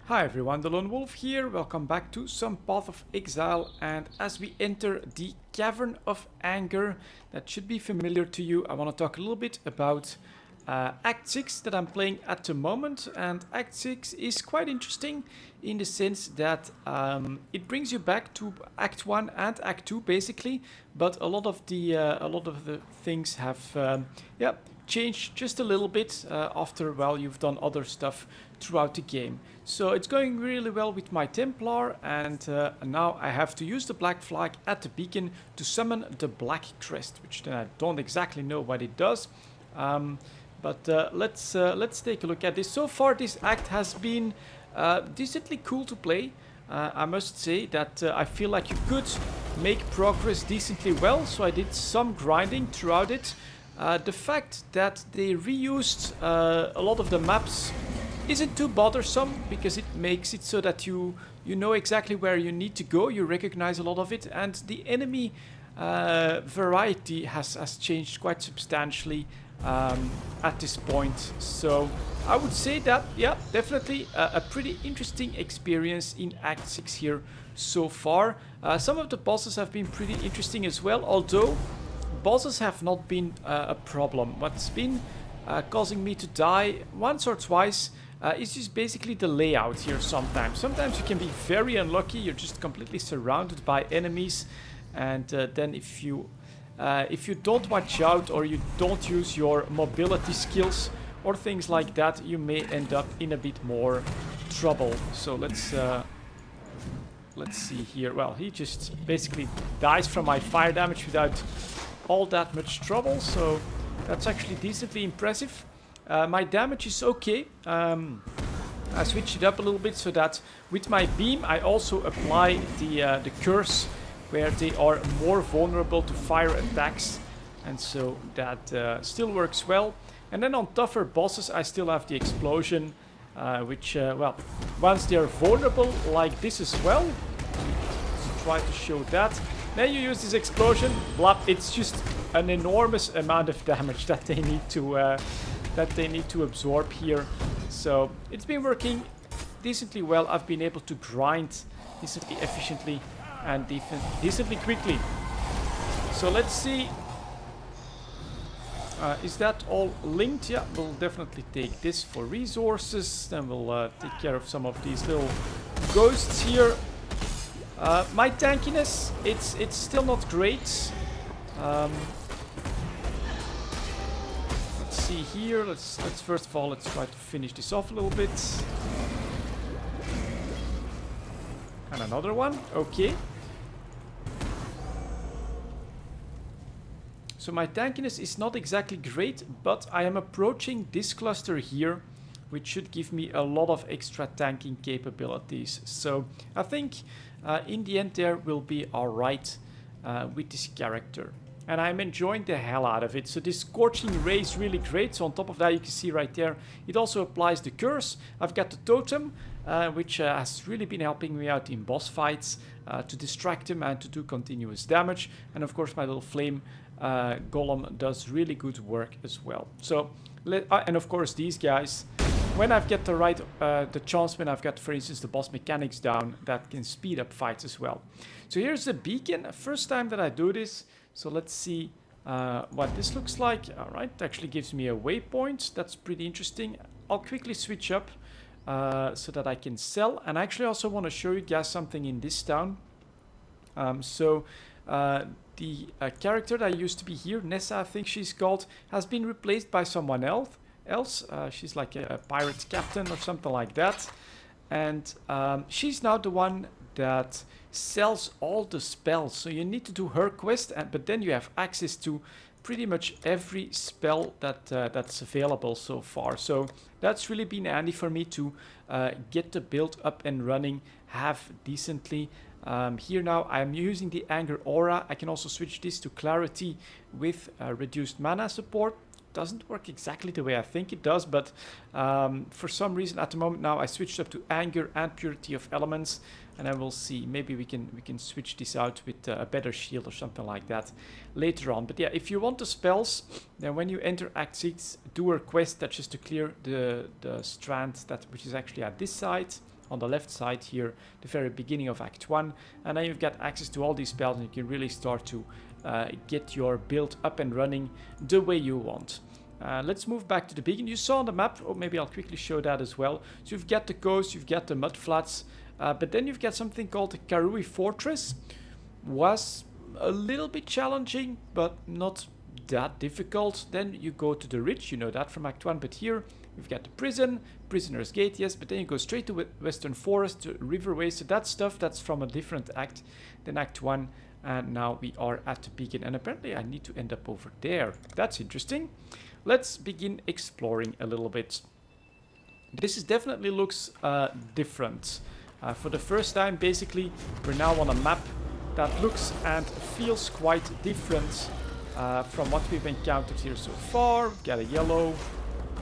Hi everyone, delonewolf here. Welcome back to some Path of Exile, and as we enter the Cavern of Anger, that should be familiar to you, I want to talk a little bit about Act 6 that I'm playing at the moment. And Act 6 is quite interesting in the sense that it brings you back to Act 1 and Act 2 basically, but a lot of the things have changed just a little bit after, well, you've done other stuff throughout the game. So it's going really well with my Templar, and now I have to use the black flag at the beacon to summon the black crest, which then I don't exactly know what it does. But let's take a look at this. So far this act has been decently cool to play. I must say that I feel like you could make progress decently well, so I did some grinding throughout it. The fact that they reused a lot of the maps isn't too bothersome, because it makes it so that you know exactly where you need to go, you recognize a lot of it, and the enemy variety has changed quite substantially at this point. So I would say that, yeah, definitely a pretty interesting experience in Act 6 here so far. Some of the bosses have been pretty interesting as well, although bosses have not been a problem. What's been causing me to die once or twice is just basically the layout here sometimes. Sometimes you can be very unlucky, you're just completely surrounded by enemies, and then if you don't watch out or you don't use your mobility skills or things like that, you may end up in a bit more trouble. So let's see here. Well, he just basically dies from my fire damage without all that much trouble, so that's actually decently impressive. My damage is okay. I switched it up a little bit so that with my beam I also apply the curse, where they are more vulnerable to fire attacks, and so that still works well. And then on tougher bosses I still have the explosion, which, well, once they are vulnerable like this as well, let's try to show that. Then you use this explosion, blap, it's just an enormous amount of damage that they need to absorb here. So it's been working decently well. I've been able to grind decently efficiently and decently quickly. So let's see. Is that all linked? Yeah, we'll definitely take this for resources. Then we'll take care of some of these little ghosts here. My tankiness, it's still not great. Let's see here. Let's first of all, let's try to finish this off a little bit. And another one. Okay. So my tankiness is not exactly great, but I am approaching this cluster here, which should give me a lot of extra tanking capabilities. So I think in the end there will be alright with this character. And I'm enjoying the hell out of it. So this Scorching Ray is really great. So on top of that, you can see right there, it also applies the curse. I've got the totem, which has really been helping me out in boss fights to distract them and to do continuous damage. And of course my little flame golem does really good work as well. So, and of course these guys, when I've got the chance, when I've got, for instance, the boss mechanics down, that can speed up fights as well. So here's the beacon. First time that I do this. So let's see what this looks like. All right, it actually gives me a waypoint. That's pretty interesting. I'll quickly switch up so that I can sell. And I actually also want to show you guys something in this town. The character that used to be here, Nessa, I think she's called, has been replaced by someone else. She's like a pirate captain or something like that. And she's now the one that sells all the spells. So you need to do her quest, but then you have access to pretty much every spell that's available so far. So that's really been handy for me to get the build up and running half decently. Here now I'm using the Anger Aura. I can also switch this to Clarity with reduced mana support. Doesn't work exactly the way I think it does, but for some reason at the moment now I switched up to Anger and Purity of Elements, and I will see, maybe we can switch this out with a better shield or something like that later on. But yeah, if you want the spells, then when you enter Act 6, do a quest that's just to clear the strand which is actually at this side. on the left side here, the very beginning of Act 1. And then you've got access to all these spells, and you can really start to get your build up and running the way you want. Let's move back to the beginning. You saw on the map, or maybe I'll quickly show that as well. So you've got the coast, you've got the mud flats, but then you've got something called the Karui Fortress. Was a little bit challenging, but not that difficult. Then you go to the ridge, you know that from Act 1, but here we've got the prison, Prisoner's Gate, yes, but then you go straight to Western Forest, to Riverway, so that stuff, that's from a different act than Act 1, and now we are at the beacon, and apparently I need to end up over there. That's interesting. Let's begin exploring a little bit. This is definitely looks different. For the first time, basically, we're now on a map that looks and feels quite different from what we've encountered here so far. We've got a yellow.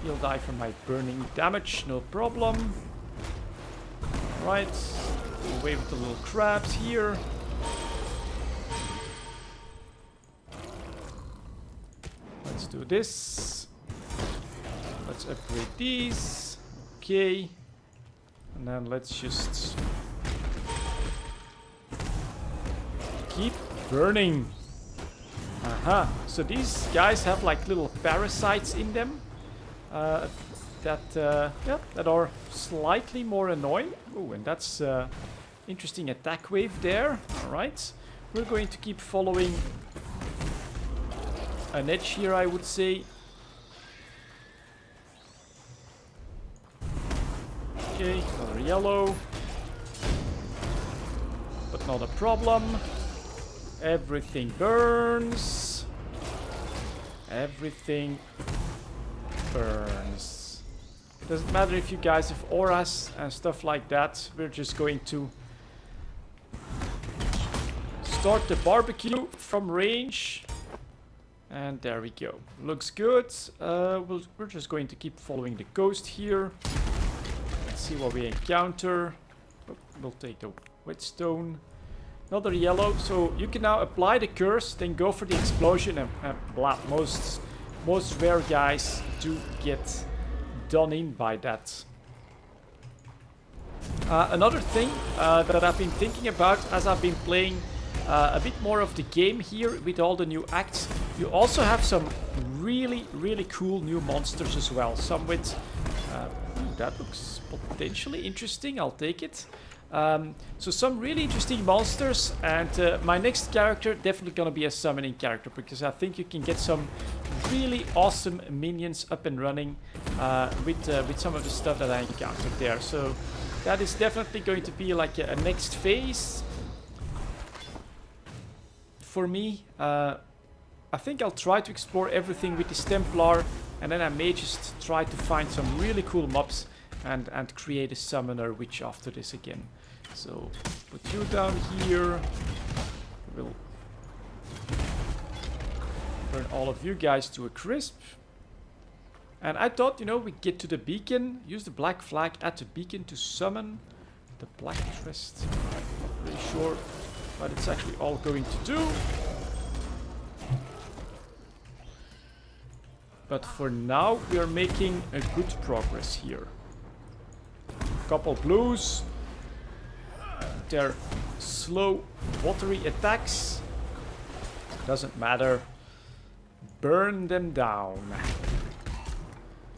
He'll die from my burning damage, no problem. Alright, away with the little crabs here. Let's do this. Let's upgrade these. Okay. And then let's just keep burning. Aha. So these guys have like little parasites in them that are slightly more annoying. Oh, and that's interesting attack wave there. All right. We're going to keep following an edge here, I would say. Okay, another yellow. But not a problem. Everything burns. Everything burns. Doesn't matter if you guys have auras and stuff like that. We're just going to start the barbecue from range. And there we go. Looks good. We're just going to keep following the coast here. Let's see what we encounter. Oh, we'll take the whetstone. Another yellow. So you can now apply the curse, then go for the explosion, and blah. Most rare guys do get done in by that. Another thing that I've been thinking about as I've been playing a bit more of the game here with all the new acts, you also have some really cool new monsters as well. Some with that looks potentially interesting. I'll take it. So some really interesting monsters, and my next character definitely gonna be a summoning character, because I think you can get some really awesome minions up and running with some of the stuff that I encountered there. So that is definitely going to be like a next phase for me. I think I'll try to explore everything with this Templar, and then I may just try to find some really cool mobs and create a summoner witch after this again. So put you down here. We'll burn all of you guys to a crisp. And I thought, you know, we get to the beacon, use the black flag at the beacon to summon the Black Trist. I'm not really sure what it's actually all going to do. But for now, we are making a good progress here. Couple blues. Their slow, watery attacks. Doesn't matter. Burn them down.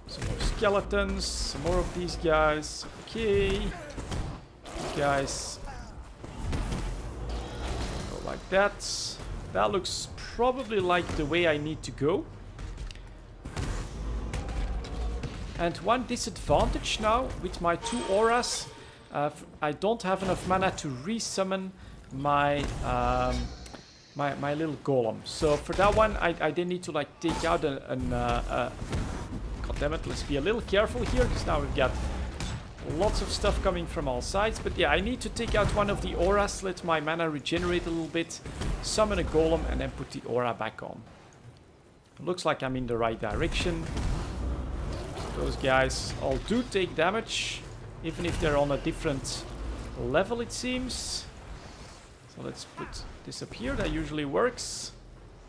Some more skeletons. Some more of these guys. Okay. You guys. Go like that. That looks probably like the way I need to go. And one disadvantage now with my two auras, I don't have enough mana to resummon my my little golem. So for that one, I then need to like take out God damn it, let's be a little careful here, because now we've got lots of stuff coming from all sides. But yeah, I need to take out one of the auras, let my mana regenerate a little bit, summon a golem, and then put the aura back on. Looks like I'm in the right direction. Those guys all do take damage, even if they're on a different level, it seems. So let's put this up here. That usually works.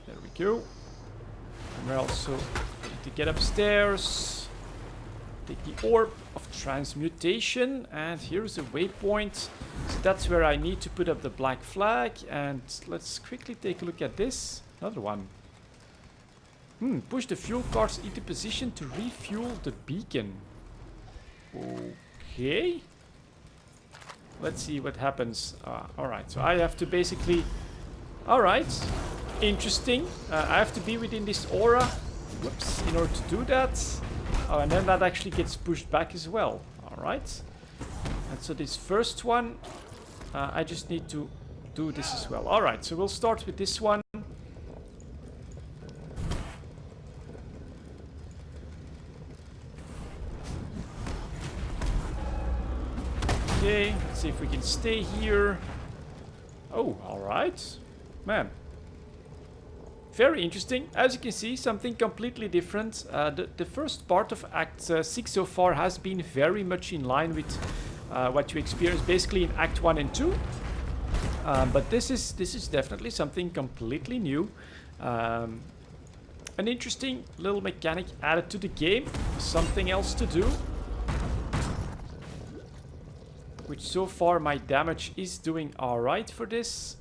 There we go. And we're also going to get upstairs. Take the orb of transmutation, and here's a waypoint. So that's where I need to put up the black flag. And let's quickly take a look at this. Another one. Push the fuel cards into position to refuel the beacon. Okay. Let's see what happens. Alright, so I have to basically... Alright, interesting. I have to be within this aura. Whoops, in order to do that. Oh, and then that actually gets pushed back as well. Alright. And so this first one, I just need to do this as well. Alright, so we'll start with this one. Okay, let's see if we can stay here. Oh, alright. Man. Very interesting. As you can see, something completely different. The first part of Act 6 so far has been very much in line with what you experienced basically in Act 1 and 2. But this is definitely something completely new. An interesting little mechanic added to the game. Something else to do. Which so far my damage is doing alright for this.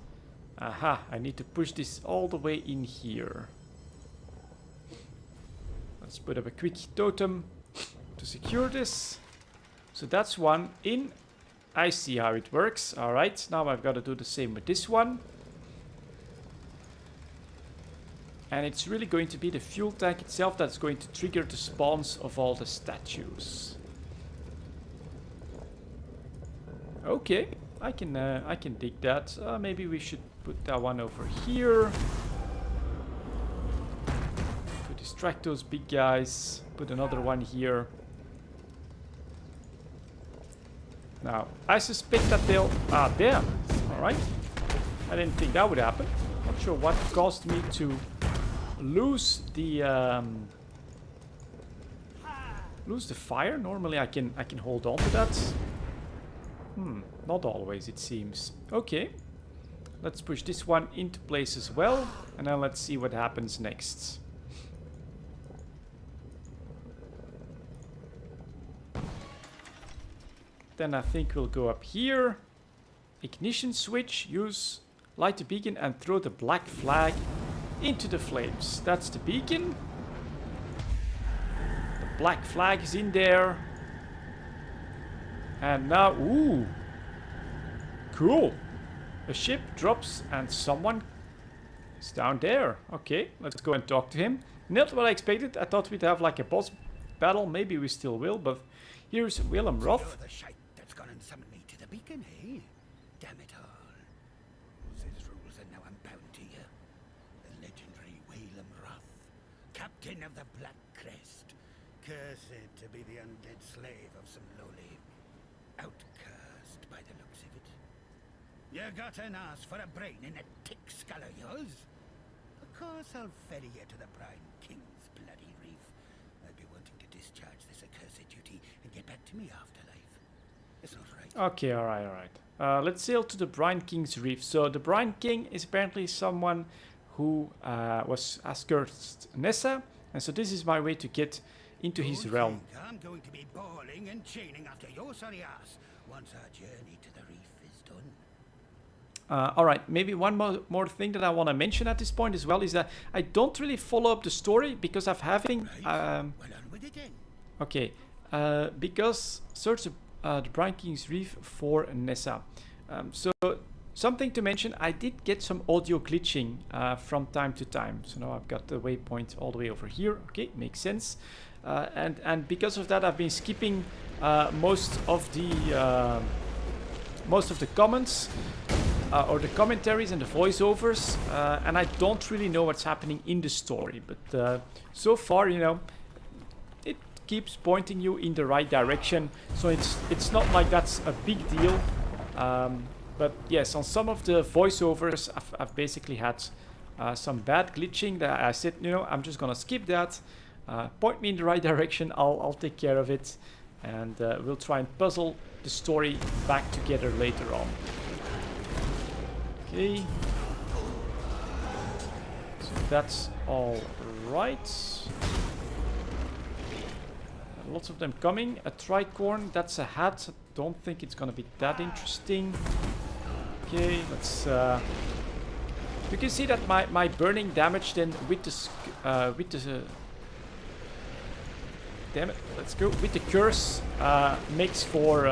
Aha, I need to push this all the way in here. Let's put up a quick totem to secure this. So that's one in. I see how it works. Alright, now I've got to do the same with this one. And it's really going to be the fuel tank itself that's going to trigger the spawns of all the statues. Okay, I can dig that. Maybe we should put that one over here to distract those big guys. Put another one here. Now, I suspect that they'll... Ah, there. Alright. I didn't think that would happen. Not sure what caused me to lose the... lose the fire. Normally I can hold on to that. Not always, it seems. Okay. Let's push this one into place as well. And now let's see what happens next. Then I think we'll go up here. Ignition switch. Use light the beacon and throw the black flag into the flames. That's the beacon. The black flag is in there. And now, ooh, cool. A ship drops and someone is down there. Okay, let's go and talk to him. Not what I expected. I thought we'd have like a boss battle. Maybe we still will, but here's Willem Roth. You're the shite that's gone and summoned me to the beacon, eh? Damn it all. His rules are now unbound to you. The legendary Willem Roth, captain of the Black Crest. Cursed to be the undead slave of some lowly outcast by the looks of it. You got an ass for a brain in a tick skull of yours? Of course I'll ferry you to the Brine King's bloody reef. I'll be wanting to discharge this accursed duty and get back to me afterlife. It's not right. Okay, alright. Let's sail to the Brine King's reef. So the Brine King is apparently someone who was Asgard's Nessa. And so this is my way to get into his realm. I'm going to be bawling and chaining after your sorry ass once our journey to the reef is done. Alright, maybe one more thing that I want to mention at this point as well is that I don't really follow up the story because I'm having... Well on with it then. Okay, because search the Brine King's Reef for Nessa. So something to mention, I did get some audio glitching from time to time. So now I've got the waypoint all the way over here. Okay, makes sense. And because of that, I've been skipping most of the comments or the commentaries and the voiceovers, and I don't really know what's happening in the story. But so far, you know, it keeps pointing you in the right direction. So it's not like that's a big deal. But yes, on some of the voiceovers, I've basically had some bad glitching that I said, you know, I'm just gonna skip that. Point me in the right direction, I'll take care of it, and we'll try and puzzle the story back together later on. Okay. So that's all right. lots of them coming. A tricorn, that's a hat. Don't think it's gonna be that interesting. Okay, let's... you can see that my burning damage then with the... damn it, let's go. With the curse makes for...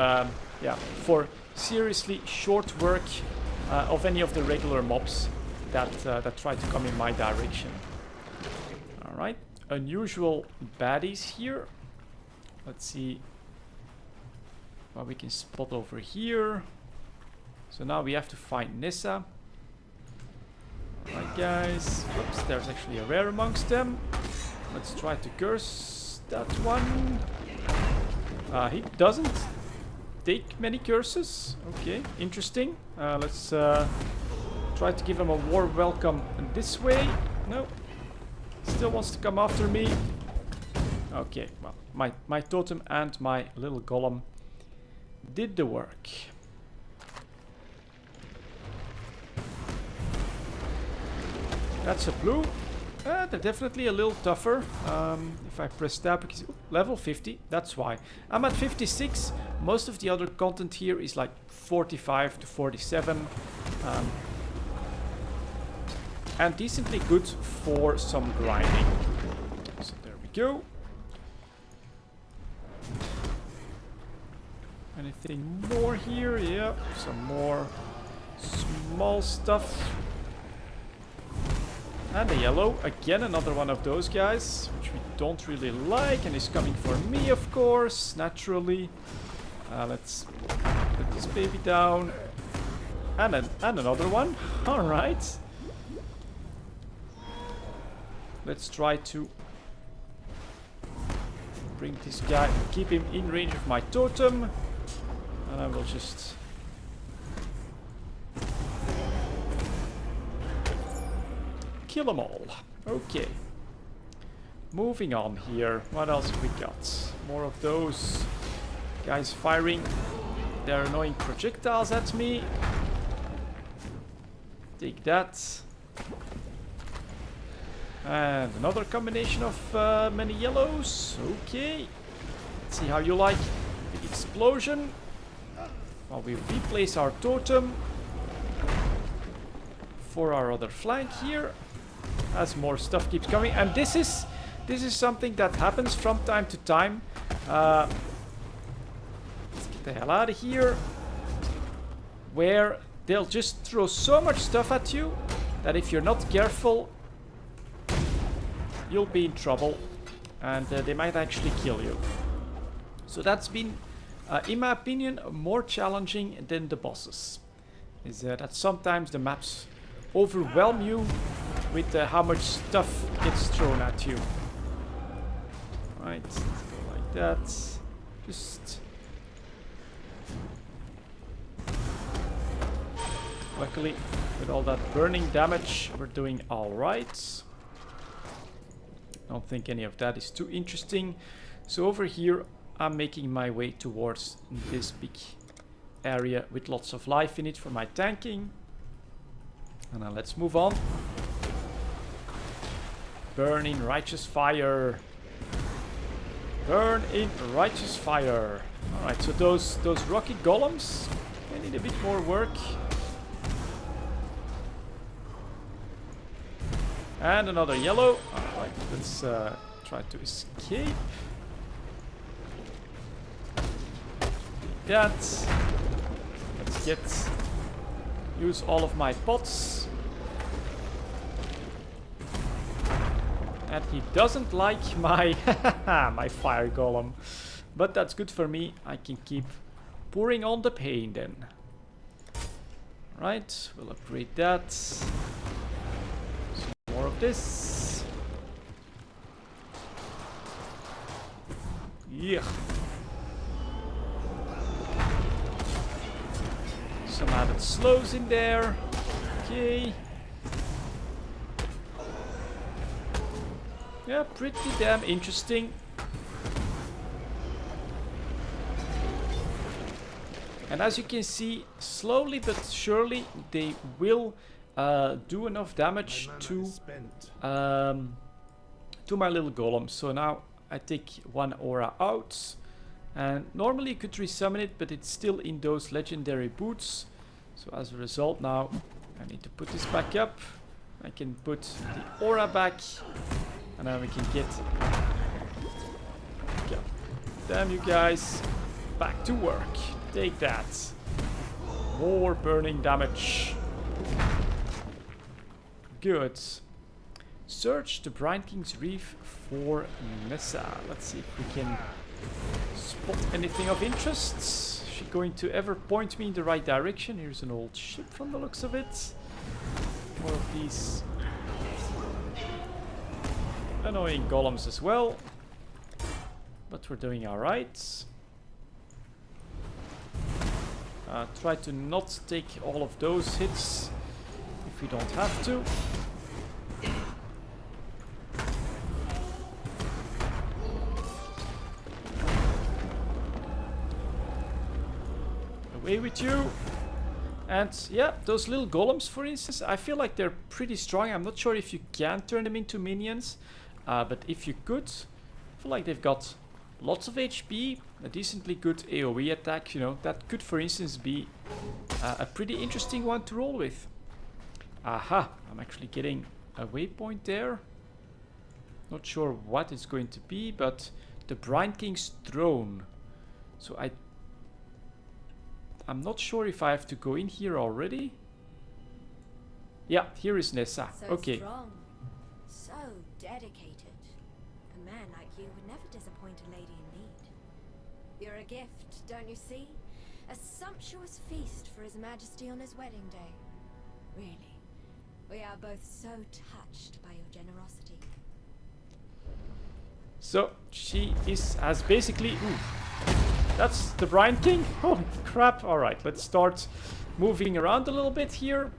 yeah, for seriously short work of any of the regular mobs that try to come in my direction. Alright, unusual baddies here. Let's see what we can spot over here. So now we have to find Nissa. Alright guys, oops, there's actually a rare amongst them. Let's try to curse that one. He doesn't take many curses. Okay, interesting. Let's try to give him a warm welcome this way. No, still wants to come after me. Okay, well, my totem and my little golem did the work. That's a blue. They're definitely a little tougher. If I press tab, because level 50, that's why. I'm at 56. Most of the other content here is like 45 to 47. And decently good for some grinding. So there we go. Anything more here? Yeah, some more small stuff. And a yellow, again another one of those guys, which we don't really like, and is coming for me, of course, naturally. Let's put this baby down. And another one. Alright. Let's try to bring this guy, keep him in range of my totem. And I will just... kill them all. Okay. Moving on here. What else have we got? More of those guys firing their annoying projectiles at me. Take that. And another combination of many yellows. Okay. Let's see how you like the explosion. While we replace our totem for our other flank here. As more stuff keeps coming, and this is something that happens from time to time. Let's get the hell out of here. Where they'll just throw so much stuff at you that if you're not careful, you'll be in trouble, and they might actually kill you. So that's been, in my opinion, more challenging than the bosses. Is that sometimes the maps overwhelm you with how much stuff gets thrown at you. Right, let's go like that. Just... luckily, with all that burning damage, we're doing alright. Don't think any of that is too interesting. So over here, I'm making my way towards this big area with lots of life in it for my tanking. And now let's move on. Burn in righteous fire. Burn in righteous fire. Alright, so those rocky golems, they need a bit more work. And another yellow. Alright, let's try to escape. That. Let's use all of my pots. And he doesn't like my my fire golem. But that's good for me. I can keep pouring on the pain then. Right, we'll upgrade that. Some more of this. Yeah. Some added slows in there. Okay. Yeah, pretty damn interesting. And as you can see, slowly but surely they will do enough damage to my little golem. So now I take one aura out. And normally you could resummon it, but it's still in those legendary boots. So as a result now, I need to put this back up. I can put the aura back. And now we can get... God damn you guys. Back to work. Take that. More burning damage. Good. Search the Brine King's Reef for Nessa. Let's see if we can spot anything of interest. Is she going to ever point me in the right direction? Here's an old ship from the looks of it. More of these annoying golems as well. But we're doing alright. Try to not take all of those hits if we don't have to. Away with you. And yeah, those little golems, for instance, I feel like they're pretty strong. I'm not sure if you can turn them into minions, but if you could, I feel like they've got lots of HP, a decently good AoE attack, you know, that could, for instance, be a pretty interesting one to roll with. Aha, I'm actually getting a waypoint there. Not sure what it's going to be, but the Brine King's Throne. So I'm not sure if I have to go in here already. Yeah, here is Nessa. So okay. Strong, so dedicated. A man like you would never disappoint a lady in need. You're a gift, don't you see? A sumptuous feast for His Majesty on his wedding day. Really, we are both so touched by your generosity. So she has basically... Ooh, that's the Brine King? Holy crap. Alright, let's start moving around a little bit here.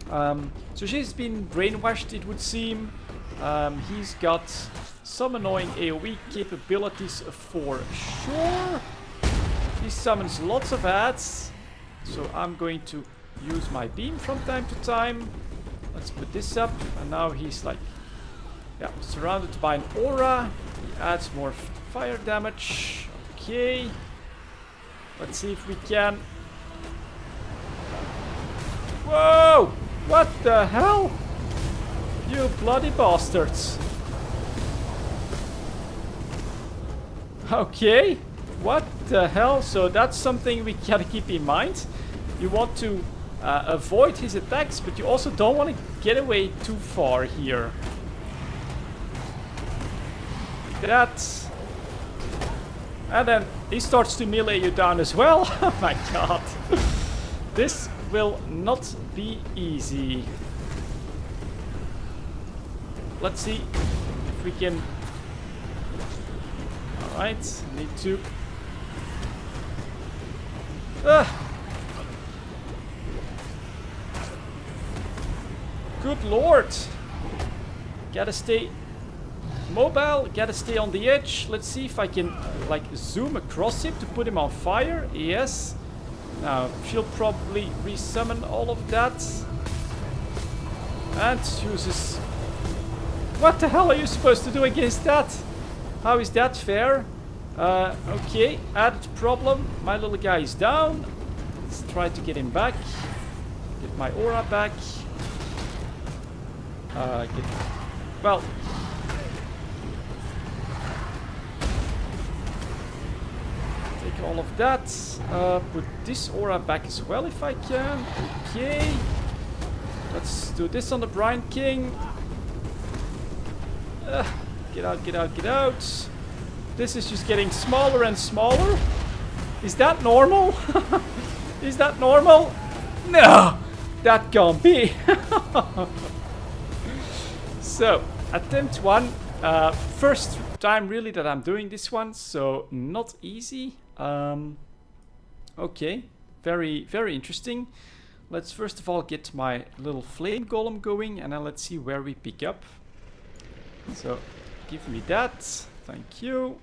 So she's been brainwashed, it would seem. He's got some annoying AoE capabilities for sure. He summons lots of ads. So I'm going to use my beam from time to time. Let's put this up. And now he's like... yeah, surrounded by an aura. He adds more fire damage. Okay, let's see if we can... Whoa! What the hell? You bloody bastards. Okay, what the hell? So that's something we gotta keep in mind. You want to avoid his attacks, but you also don't want to get away too far here. Like that. And then he starts to melee you down as well. Oh my god. This will not be easy. Let's see if we can... Alright, need to... Good lord. Gotta stay... mobile, gotta stay on the edge. Let's see if I can like zoom across him to put him on fire. Yes. Now she'll probably resummon all of that. And uses... What the hell are you supposed to do against that? How is that fair? Okay, added problem. My little guy is down. Let's try to get him back. Get my aura back. Well... all of that. Put this aura back as well if I can. Okay. Let's do this on the Brine King. Get out, get out, get out. This is just getting smaller and smaller. Is that normal? Is that normal? No! That can't be. So, attempt one. First time really that I'm doing this one, so not easy. Okay, very, very interesting. Let's first of all get my little flame golem going, and then let's see where we pick up. So, give me that. Thank you.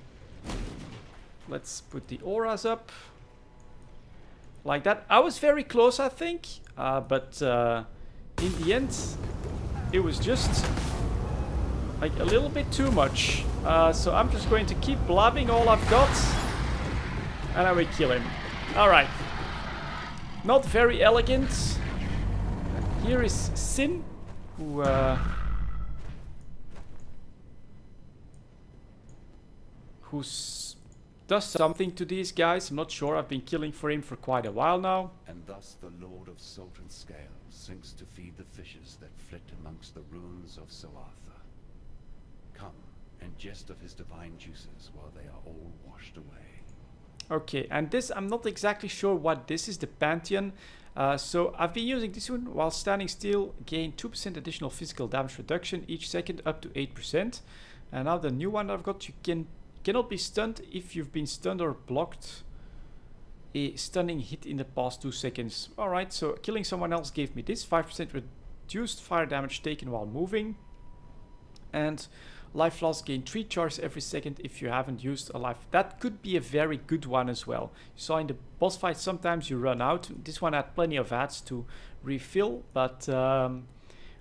Let's put the auras up. Like that. I was very close, I think. But in the end, it was just Like a little bit too much. So I'm just going to keep blabbing all I've got. And then we kill him. Alright. Not very elegant. Here is Sin, who does something to these guys. I'm not sure. I've been killing for him for quite a while now. And thus the Lord of Salt and Scale sinks to feed the fishes that flit amongst the ruins of Soartha. Come and jest of his divine juices while they are all washed away. Okay, and this, I'm not exactly sure what this is, the Pantheon. So I've been using this one while standing still, gain 2% additional physical damage reduction each second up to 8%. And now the new one I've got, you cannot be stunned if you've been stunned or blocked a stunning hit in the past 2 seconds. Alright, so killing someone else gave me this, 5% reduced fire damage taken while moving. And life loss gain 3 charges every second if you haven't used a life. That could be a very good one as well. You saw in the boss fight sometimes you run out. This one had plenty of ads to refill, but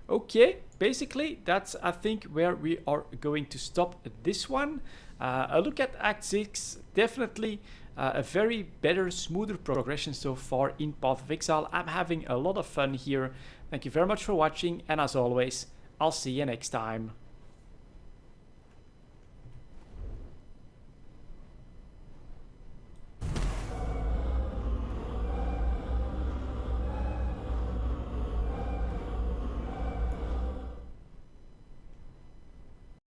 okay, basically that's I think where we are going to stop this one. A look at Act 6, definitely a very better, smoother progression so far in Path of Exile. I'm having a lot of fun here. Thank you very much for watching, and as always, I'll see you next time.